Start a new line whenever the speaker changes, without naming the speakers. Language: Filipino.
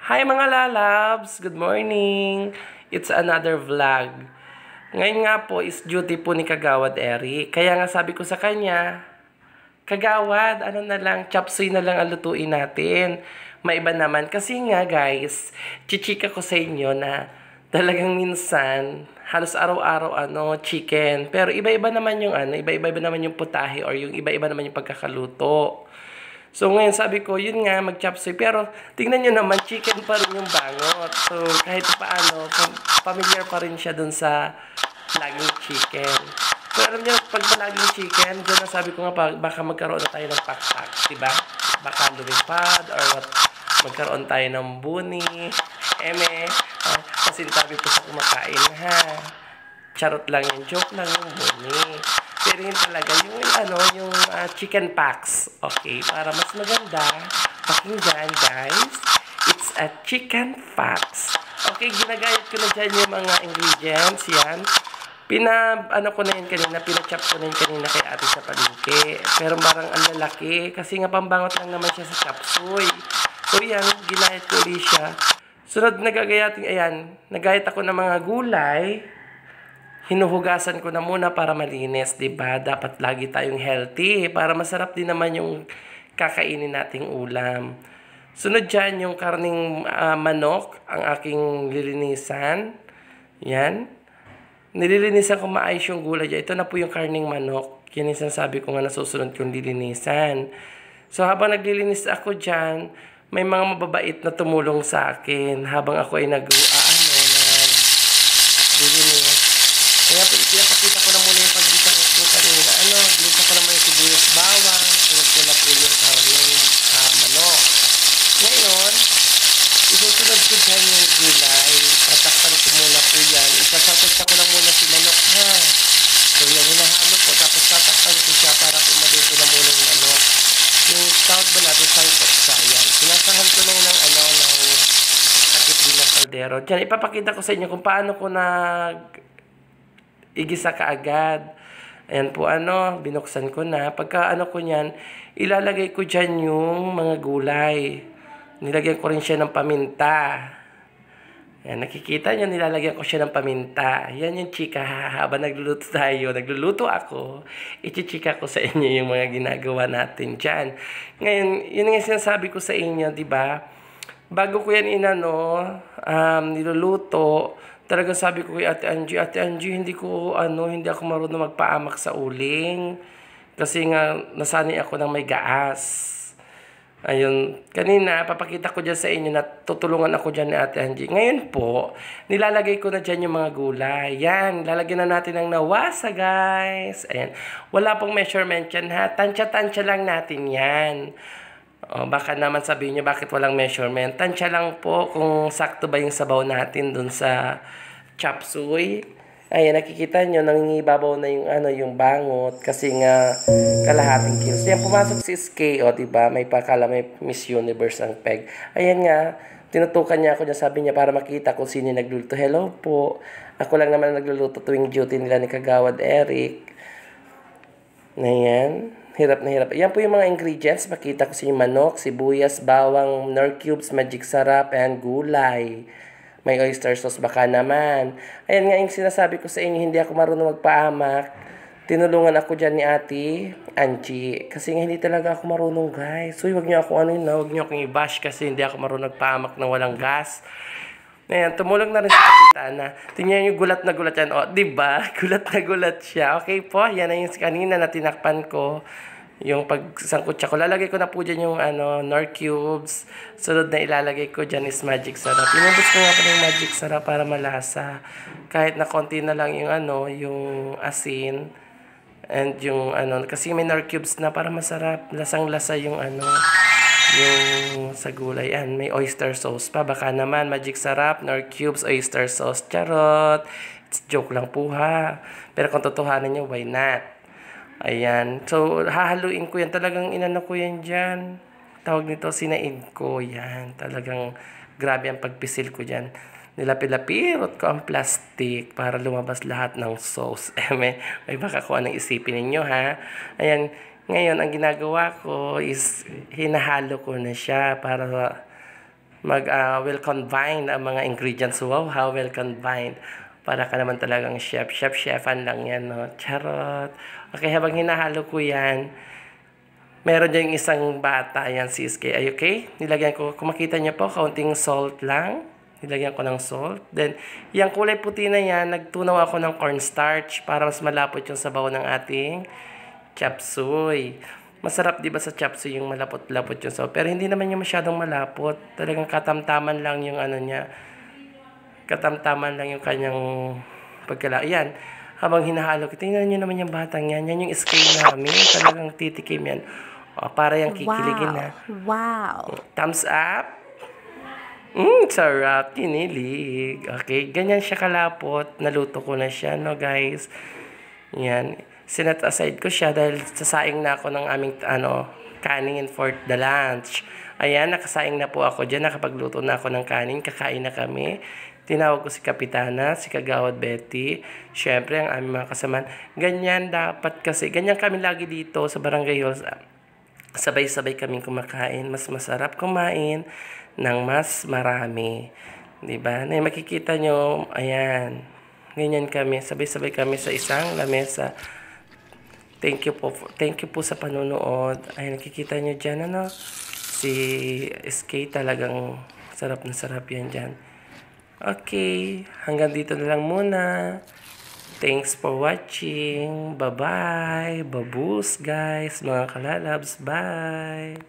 Hi mga lalabs! Good morning! It's another vlog. Ngayon nga po is duty po ni Kagawad Eric. Kaya nga sabi ko sa kanya, Kagawad, ano na lang, chop suey na lang ang lutuin natin. Maiba naman. Kasi nga guys, chichika ko sa inyo na talagang minsan, halos araw-araw chicken. Pero iba-iba naman yung iba-iba naman yung putahe or yung iba-iba naman yung pagkakaluto. So ngayon sabi ko, yun nga, mag-chop suey. Pero tingnan nyo naman, chicken pa rin yung bangot. So kahit paano, familiar pa rin siya dun sa laging chicken. So alam nyo, pag laging chicken, dyan na sabi ko nga, baka magkaroon na tayo ng pakpak. Diba? Baka lumipad or what, magkaroon tayo ng buni. Kasi sabi ko sa kumakain ha. Charot lang yung joke lang yung buni. Pero yun talaga, yung chicken packs. Okay, para mas maganda, pakinggan guys, it's a chicken packs. Okay, ginagayat ko na dyan yung mga ingredients, yan. Ko na yun kanina, pinachop ko na yun kanina kay ate sa palengke. Pero parang ang lalaki, kasi nga pambangot lang naman siya sa chop suey. So yan, ginayat ko ulit siya. Sunod nagayat ako ng mga gulay. Hinuhugasan ko na muna para malinis, 'di ba? Dapat lagi tayong healthy para masarap din naman yung kakainin nating ulam. Sunod diyan yung karning manok, ang aking lilinisan. Yan. Nililinisan ko maayos yung gulay dyan. Ito na po yung karning manok. Yan yung sinasabi ko nga nasusunod kong lilinisan. So habang naglilinis ako dyan, may mga mababait na tumulong sa akin habang ako ay naglilinis. Kaya pinapakita ko na muna yung paggisa ko kanina. Ginisa ko naman yung sibuyas bawang. Sunod ko na po yung karning manok. Ngayon, isusunod ko dyan yung gulay. Tatakpan ko muna po yan. Isasagtag ko lang muna si manok ha. So yan, hinahalo ko. Tapos tatakpan ko siya para kumaday ko na muna yung manok. Yung tawag ba natin, sangkot sa yan. Sinasahan ko na yun ng takip din ng kaldero. Dyan, ipapakita ko sa inyo kung paano ko igisa kaagad. Ayan po binuksan ko na. Pagka ko niyan, ilalagay ko dyan yung mga gulay. Nilagyan ko rin siya ng paminta. Ayan, nakikita nyo, nilalagyan ko siya ng paminta. Yan yung chika habang nagluluto tayo. Nagluluto ako, ichichika ko sa inyo yung mga ginagawa natin dyan. Ngayon, yun yung sinasabi ko sa inyo, di ba? Bago ko yan niluluto, talagang sabi ko kay Ate Angie, hindi ako marunong magpaamak sa uling. Kasi nga, nasanay ako ng may gaas. Ayun, kanina, papakita ko dyan sa inyo na tutulungan ako dyan ni Ate Angie. Ngayon po, nilalagay ko na dyan yung mga gulay. Yan, lalagyan na natin ng nawasa, guys. Ayan, wala pong measurement yan, ha. Tansya-tansya lang natin yan. O, baka naman sabihin nyo, bakit walang measurement? Tansya lang po kung sakto ba yung sabaw natin dun sa chop suey. Ayan, nakikita nyo, nangingibabaw na yung bangot kasi nga kalahating kilos. Yan, pumasok si SK, diba? May Miss Universe ang peg. Ayan nga, tinutukan niya ako niya, sabi niya para makita kung sino yung nagluluto. Hello po. Ako lang naman nagluluto tuwing duty nila ni Kagawad Eric. Ayan. Hirap na hirap. Yan po yung mga ingredients. Pakita ko sa inyo, manok, sibuyas, bawang, nor cubes, magic sarap, and gulay. May oyster sauce baka naman. Ayan nga yung sinasabi ko sa inyo, hindi ako marunong magpaamak. Tinulungan ako dyan ni Ate Angie. Kasi nga hindi talaga ako marunong, guys. So huwag niyo ako huwag niyo akong i-bash kasi hindi ako marunong magpaamak ng walang gas. Ayan, tumulong na rin sa kapitana. Tingnan niyo, gulat na gulat yan. O, diba? Gulat na gulat siya. Okay po, yan na yung kanina na tinakpan ko. Yung pagsangkot siya ko. Lalagay ko na po dyan yung nor cubes. Sunod na ilalagay ko dyan is magic sarap. Inubos ko nga pa ng magic sarap para malasa. Kahit na konti na lang yung yung asin. And yung kasi may nor cubes na para masarap. Lasang-lasa yung yung sa gulay. Yan, may oyster sauce pa. Baka naman, magic sarap, nor cubes, oyster sauce. Charot! It's joke lang po ha. Pero kung totohanan nyo, why not? Ayan. So, hahaluin ko yan. Talagang ko yan dyan. Tawag nito, sinain ko. Yan. Talagang grabe ang pagpisil ko dyan. Nilapilapirot ko ang plastic para lumabas lahat ng sauce. may baka kung anong isipin ninyo ha. Ayan. Ngayon, ang ginagawa ko is hinahalo ko na siya para well combined ang mga ingredients. Wow, how well combined. Para ka naman talagang chef. Chefan lang yan, no? Charot. Okay, habang hinahalo ko yan, meron dyan isang bata, yan si SK. Ay, okay? Nilagyan ko, kung makita niyo po, kaunting salt lang. Nilagyan ko ng salt. Then, yung kulay puti na yan, nagtunaw ako ng cornstarch para mas malapot yung sabaw ng ating chop suey. Masarap 'di ba sa chop suey yung malapot-lapot yung sabaw. Pero hindi naman yung masyadong malapot. Talagang katamtaman lang yung ano niya. Katamtaman lang yung kanyang pagkala. Ayan. Habang hinahalo ko, tingnan nyo naman yung batang yan. Yan yung scale namin. Talagang titikim yan. O, para yung kikiligin na.
Wow.
Thumbs up. Sarap. Kinilig. Okay. Ganyan siya kalapot. Naluto ko na siya, no guys. Yan. Sinet aside ko siya dahil sasaing na ako ng aming kanin for the lunch. Ayan, nakasaing na po ako dyan. Nakapagluto na ako ng kanin. Kakain na kami. Tinawag ko si Kapitana, si Kagawad Betty. Siyempre, ang aming mga kasamaan. Ganyan dapat kasi. Ganyan kami lagi dito sa Barangay Hills. Sabay-sabay kaming kumakain. Mas masarap kumain ng mas marami. Diba? Na makikita nyo, ayan. Ganyan kami. Sabay-sabay kami sa isang lamesa. Thank you po sa panonood. Ay, nakikita nyo dyan, si SK talagang sarap na sarap yan dyan. Okay, hanggang dito na lang muna. Thanks for watching. Bye-bye. Babus, guys. Mga kalalabs. Bye.